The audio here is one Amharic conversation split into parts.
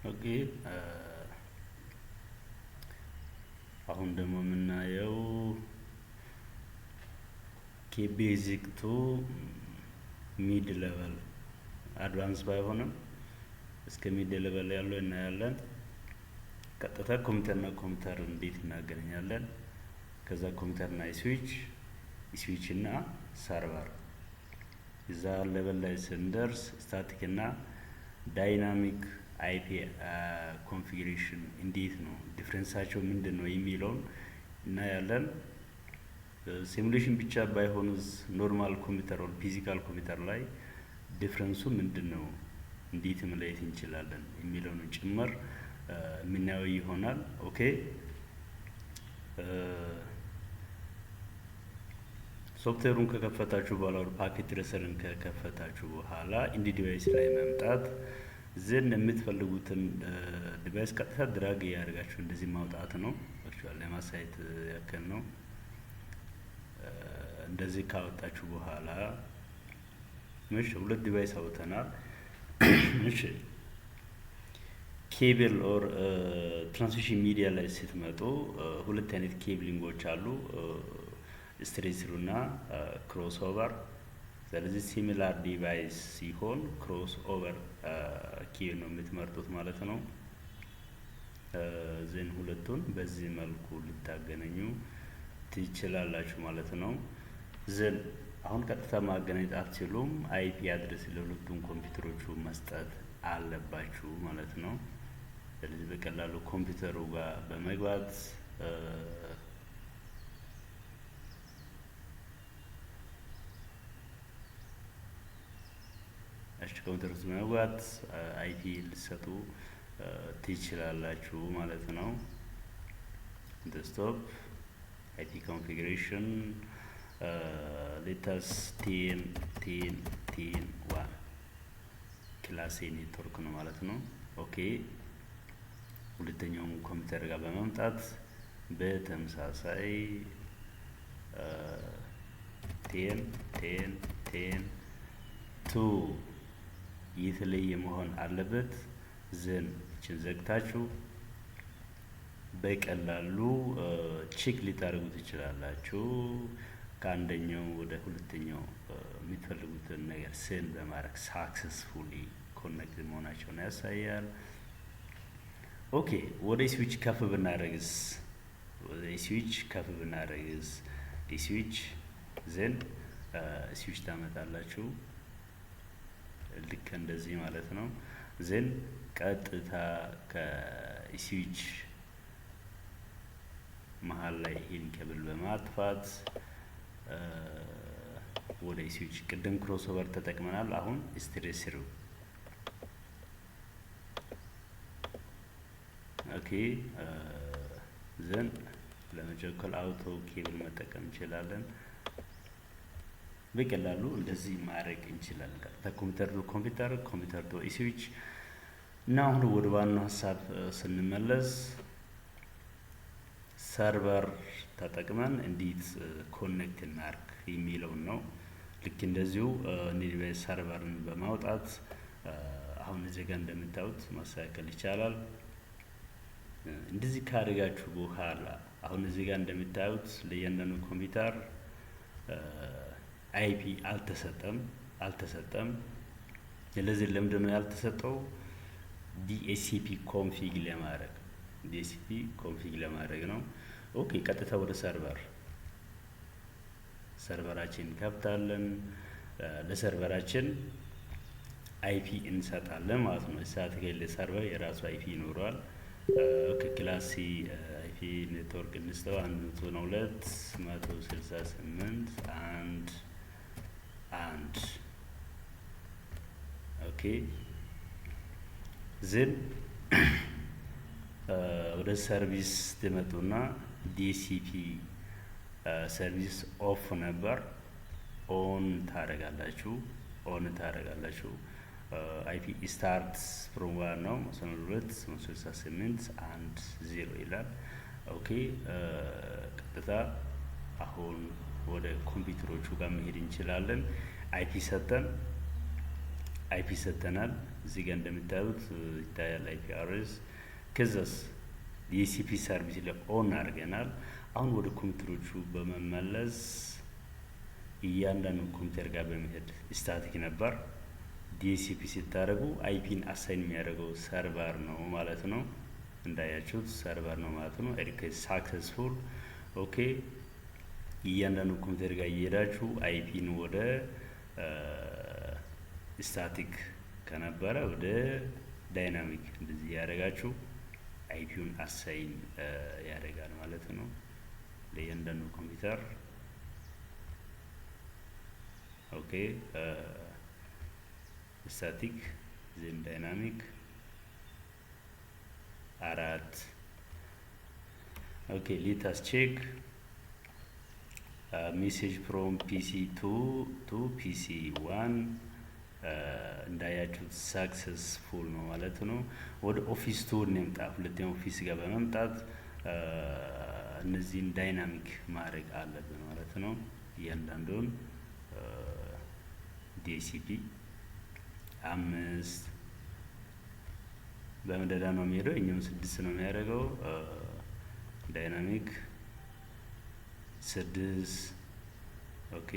ኦኬ አሁን ደግሞ የምናየው ከቤዚክ ቱ ሚድ ሌቨል አድቫንስ ባይሆንም እስከ ሚድ ሌቨል ያለው እናያለን። ቀጥታ ኮምፒውተርና ኮምፒውተር እንዴት እናገናኛለን፣ ከዛ ኮምፒውተርና ስዊች እና ሰርቨር እዛ ሌቨል ላይ ስንደርስ ስታቲክ እና ዳይናሚክ አይፒ ኮንፊግሬሽን እንዴት ነው ዲፍረንሳቸው ምንድን ነው የሚለውን እናያለን። ሲሙሌሽን ብቻ ባይሆንስ ኖርማል ኮምፒውተር ወር ፊዚካል ኮምፒውተር ላይ ዲፍረንሱ ምንድን ነው እንዴት መለየት እንችላለን የሚለውን ጭምር የምናየው ይሆናል። ኦኬ ሶፍትዌሩን ከከፈታችሁ በኋላ ወር ፓኬት ትሬሰርን ከከፈታችሁ በኋላ ኢንዲ ዲቫይስ ላይ መምጣት ዘን የምትፈልጉትን ዲቫይስ ቀጥታ ድራግ ያደርጋችሁ እንደዚህ ማውጣት ነው። አክቹአሊ ለማሳየት ያከል ነው። እንደዚህ ካወጣችሁ በኋላ እሺ፣ ሁለት ዲቫይስ አውጥተናል። እሺ፣ ኬብል ኦር ትራንስሚሽን ሚዲያ ላይ ስትመጡ ሁለት አይነት ኬብሊንጎች አሉ፣ ስትሬት ስሩ እና ክሮስ ኦቨር። ስለዚህ ሲሚላር ዲቫይስ ሲሆን ክሮስ ኦቨር ኬብል ነው የምትመርጡት ማለት ነው። ዘን ሁለቱን በዚህ መልኩ ልታገናኙ ትችላላችሁ ማለት ነው። ዘን አሁን ቀጥታ ማገናኘት አትችሉም። አይፒ አድሬስ ለሁለቱም ኮምፒውተሮቹ መስጠት አለባችሁ ማለት ነው። ስለዚህ በቀላሉ ኮምፒውተሩ ጋር በመግባት ኮምፒውተር ውስጥ በመግባት አይፒ ልትሰጡ ትችላላችሁ ማለት ነው። ዴስክቶፕ አይፒ ኮንፊግሬሽን ሌተስ 10.10.1 ክላስ ኔትወርክ ነው ማለት ነው። ኦኬ ሁለተኛውም ኮምፒውተር ጋር በመምጣት በተመሳሳይ 10.10.2 የተለየ መሆን አለበት። ዘን እችን ዘግታችሁ በቀላሉ ቼክ ሊታደርጉ ትችላላችሁ። ከአንደኛው ወደ ሁለተኛው የምትፈልጉትን ነገር ሴንድ በማድረግ ሳክሰስፉሊ ኮኔክት መሆናቸውን ያሳያል። ኦኬ ወደ ስዊች ከፍ ብናደርግስ ስዊች ዘን ስዊች ታመጣላችሁ ልክ እንደዚህ ማለት ነው። ዘን ቀጥታ ከስዊች መሀል ላይ ይሄን ኬብል በማጥፋት ወደ ስዊች ቅድም ክሮስ ኦቨር ተጠቅመናል። አሁን ስትሬት ስሩ ኦኬ ዘን ለመጀከል አውቶ ኬብል መጠቀም እንችላለን። በቀላሉ እንደዚህ ማድረግ እንችላለን። ቀጥታ ኮምፒውተር ቱ ስዊች እና አሁን ወደ ዋናው ሀሳብ ስንመለስ ሰርቨር ተጠቅመን እንዴት ኮኔክት እናርግ የሚለውን ነው። ልክ እንደዚሁ ዲቫይስ ሰርቨርን በማውጣት አሁን እዚህ ጋር እንደምታዩት ማስተካከል ይቻላል። እንደዚህ ካደረጋችሁ በኋላ አሁን እዚህ ጋር እንደምታዩት ለእያንዳንዱ ኮምፒውተር አይፒ አልተሰጠም። ስለዚህ ለምንድን ነው ያልተሰጠው? ዲኤችሲፒ ኮንፊግ ለማድረግ ነው። ኦኬ ቀጥታ ወደ ሰርቨራችን እንከፍታለን። ለሰርቨራችን አይፒ እንሰጣለን ማለት ነው። ስታቲክ ሰርቨር የራሱ አይፒ ይኖረዋል። ኦኬ ክላሲ አይፒ ኔትወርክ እንስተው 192.168.1 ኦኬ ዘን ወደ ሰርቪስ ትመጡና ዲሲፒ ሰርቪስ ኦፍ ነበር ኦን ታደርጋላችሁ። አይፒ ስታርት ፍሮም ዋን ነው 192.168.1 ይላል። ኦኬ ቀጥታ አሁን ወደ ኮምፒውተሮቹ ጋር መሄድ እንችላለን። አይፒ ሰጠን አይፒ ሰጥተናል። እዚህ ጋር እንደምታዩት ይታያል አይፒ አድሬስ። ከዛስ የሲፒ ሰርቪስ ላይ ኦን አድርገናል። አሁን ወደ ኮምፒውተሮቹ በመመለስ እያንዳንዱ ኮምፒውተር ጋር በመሄድ ስታቲክ ነበር። ዲኤሲፒ ሲታደርጉ አይፒን አሳይን የሚያደርገው ሰርቨር ነው ማለት ነው። እንዳያችሁት ሰርቨር ነው ማለት ነው። ሪኩዌስት ሳክሰስፉል። ኦኬ እያንዳንዱ ኮምፒውተር ጋር እየሄዳችሁ አይፒን ወደ ስታቲክ ከነበረ ወደ ዳይናሚክ እንደዚህ ያደርጋችሁ አይፒውን አሳይን ያደርጋል ማለት ነው ለእያንዳንዱ ኮምፒውተር። ኦኬ ስታቲክ ዜን ዳይናሚክ 4 ኦኬ ሌታስ ቼክ ሜሴጅ ፍሮም ፒሲ ቱ ፒሲ 1 እንዳያችሁት ሳክሰስፉል ነው ማለት ነው። ወደ ኦፊስ ቱል እንምጣ። ሁለተኛ ኦፊስ ጋር በመምጣት እነዚህን ዳይናሚክ ማድረግ አለብን ማለት ነው። እያንዳንዱን ዲኤሲፒ 5 በመደዳ ነው የሚሄደው። እኛም 6 ነው የሚያደርገው። ዳይናሚክ 6 ኦኬ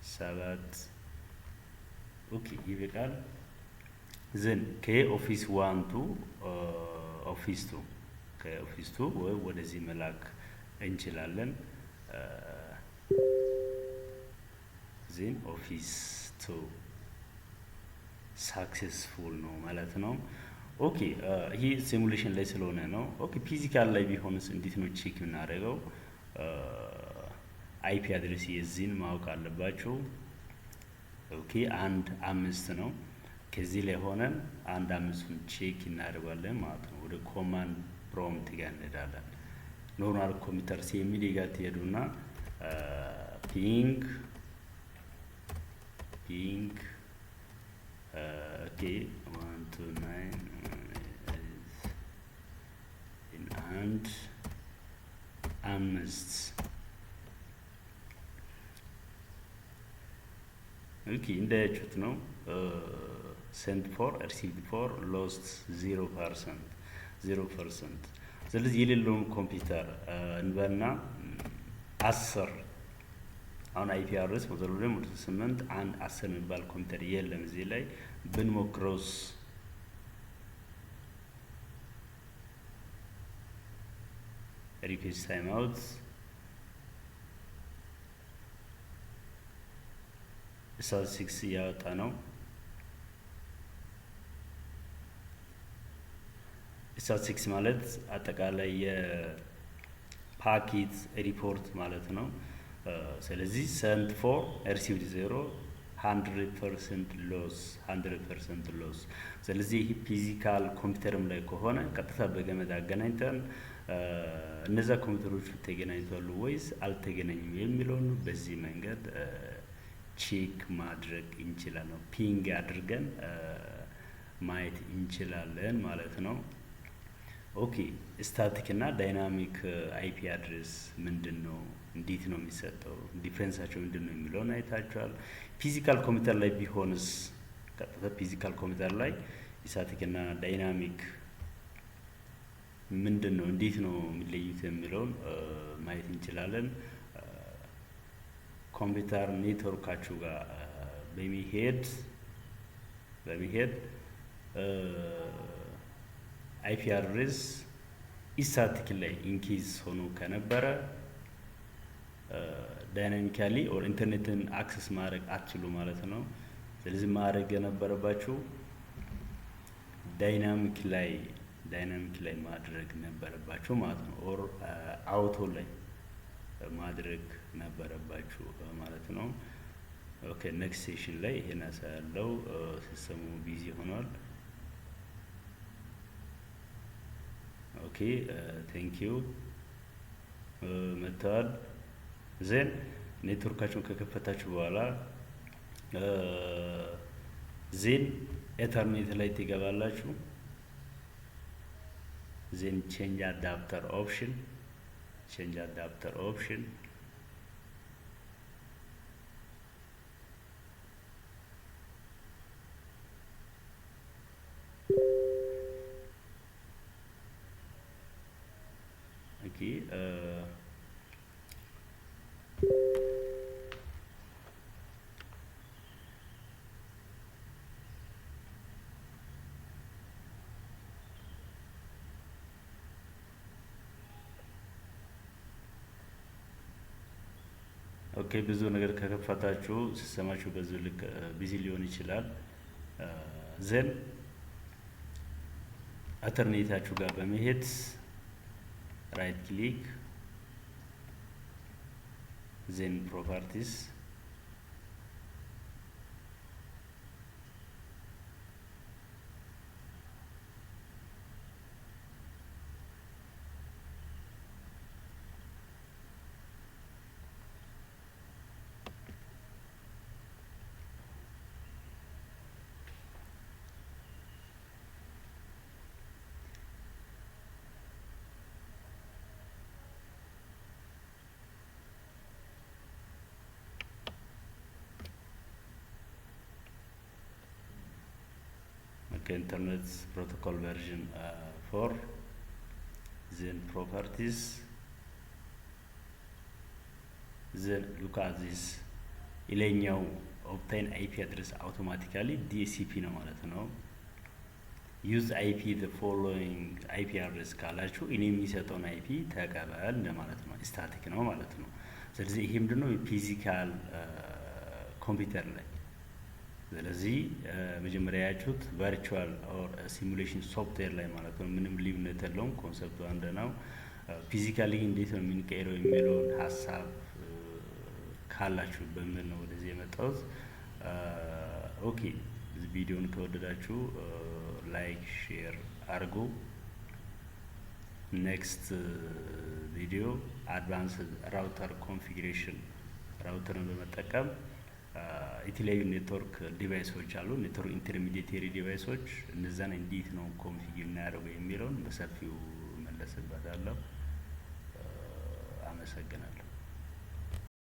7 ኦኬ ይበቃል። ዘን ከኦፊስ 1 ቱ ኦፊስ 2 ከኦፊስ 2 ወይ ወደዚህ መላክ እንችላለን። ዜን ኦፊስ 2 ሳክሰስፉል ነው ማለት ነው። ኦኬ ይህ ሲሙሌሽን ላይ ስለሆነ ነው። ኦኬ ፊዚካል ላይ ቢሆንስ እንዴት ነው ቼክ የምናደርገው? አይፒ አድሬስ የዚህን ማወቅ አለባችሁ። ኦኬ 1.5 ነው። ከዚህ ላይ ሆነን 1.5ን ቼክ እናደርጋለን ማለት ነው። ወደ ኮማንድ ፕሮምፕት ጋር እንሄዳለን። ኖርማል ኮምፒውተር ሲኤምዲ ጋር ትሄዱና ፒንግ ኦኬ 129 and 5 ኦኬ እንዳያችሁት ነው። ሴንት ፎር ሪሲቭድ ፎር ሎስት 0%። ስለዚህ የሌለውን ኮምፒውተር እንበልና 10 አሁን አይፒ አድሬስ 128 1 10 የሚባል ኮምፒውተር የለም እዚህ ላይ ብንሞክረውስ ሪኩዌስት ታይም አውት ስታቲስቲክስ እያወጣ ነው። ስታቲስቲክስ ማለት አጠቃላይ የፓኬት ሪፖርት ማለት ነው። ስለዚህ ሰንት ፎር ሪሲቭድ 0 100% ሎስ። ስለዚህ ይህ ፊዚካል ኮምፒውተርም ላይ ከሆነ ቀጥታ በገመድ አገናኝተን እነዛ ኮምፒውተሮች ተገናኝተዋል ወይስ አልተገናኙም የሚለውን በዚህ መንገድ ቼክ ማድረግ እንችላለን። ፒንግ አድርገን ማየት እንችላለን ማለት ነው። ኦኬ ስታቲክ እና ዳይናሚክ አይፒ አድሬስ ምንድን ነው? እንዴት ነው የሚሰጠው? ዲፍረንሳቸው ምንድን ነው የሚለውን አይታችኋል። ፊዚካል ኮምፒውተር ላይ ቢሆንስ ቀጥታ ፊዚካል ኮምፒውተር ላይ ስታቲክ እና ዳይናሚክ ምንድን ነው እንዴት ነው የሚለዩት የሚለውን ማየት እንችላለን። ኮምፒውተር ኔትወርካችሁ ጋር በሚሄድ አይፒ አድሬስ ስታቲክ ላይ ኢንኬዝ ሆኖ ከነበረ ዳይናሚካሊ ኦር ኢንተርኔትን አክሰስ ማድረግ አትችሉ ማለት ነው። ስለዚህ ማድረግ የነበረባችሁ ዳይናሚክ ላይ ማድረግ ነበረባችሁ ማለት ነው። ኦር አውቶ ላይ ማድረግ ነበረባችሁ ማለት ነው። ኦኬ ኔክስት ሴሽን ላይ ይሄን ያሳያለው። ሲስተሙ ቢዚ ሆኗል። ኦኬ ቴንክ ዩ መጥተዋል። ዜን ኔትወርካችሁን ከከፈታችሁ በኋላ ዜን ኢንተርኔት ላይ ትገባላችሁ። ዜን ቼንጅ አዳፕተር ኦፕሽን change adapter option. Okay, ኦኬ ብዙ ነገር ከከፈታችሁ ሲስተማችሁ በዚህ ልክ ቢዚ ሊሆን ይችላል። ዘን ኢንተርኔታችሁ ጋር በመሄድ ራይት ክሊክ ዘን ፕሮፐርቲስ internet protocol version 4 then properties then look at this ይለኛው obtain IP address automatically DHCP ነው ማለት ነው። use IP the following IP address ካላችሁ እኔ የሚሰጠውን IP ተቀበል እንደማለት ነው። ስታቲክ ነው ማለት ነው። ስለዚህ ይሄ ምንድነው ፊዚካል ኮምፒውተር ላይ ስለዚህ መጀመሪያ ያችሁት ቨርቹዋል ኦር ሲሙሌሽን ሶፍትዌር ላይ ማለት ነው። ምንም ልዩነት የለውም። ኮንሰፕቱ አንድ ነው። ፊዚካሊ እንዴት ነው የምንቀይረው የሚለውን ሀሳብ ካላችሁ በምን ነው ወደዚህ የመጣሁት። ኦኬ ቪዲዮን ከወደዳችሁ ላይክ ሼር አድርጉ። ኔክስት ቪዲዮ አድቫንስድ ራውተር ኮንፊግሬሽን ራውተርን በመጠቀም የተለያዩ ኔትወርክ ዲቫይሶች አሉ። ኔትወርክ ኢንተርሚዲየተሪ ዲቫይሶች እነዛን እንዴት ነው ኮንፊግ እናደርገው የሚለውን በሰፊው መለስበታለሁ። አመሰግናለሁ።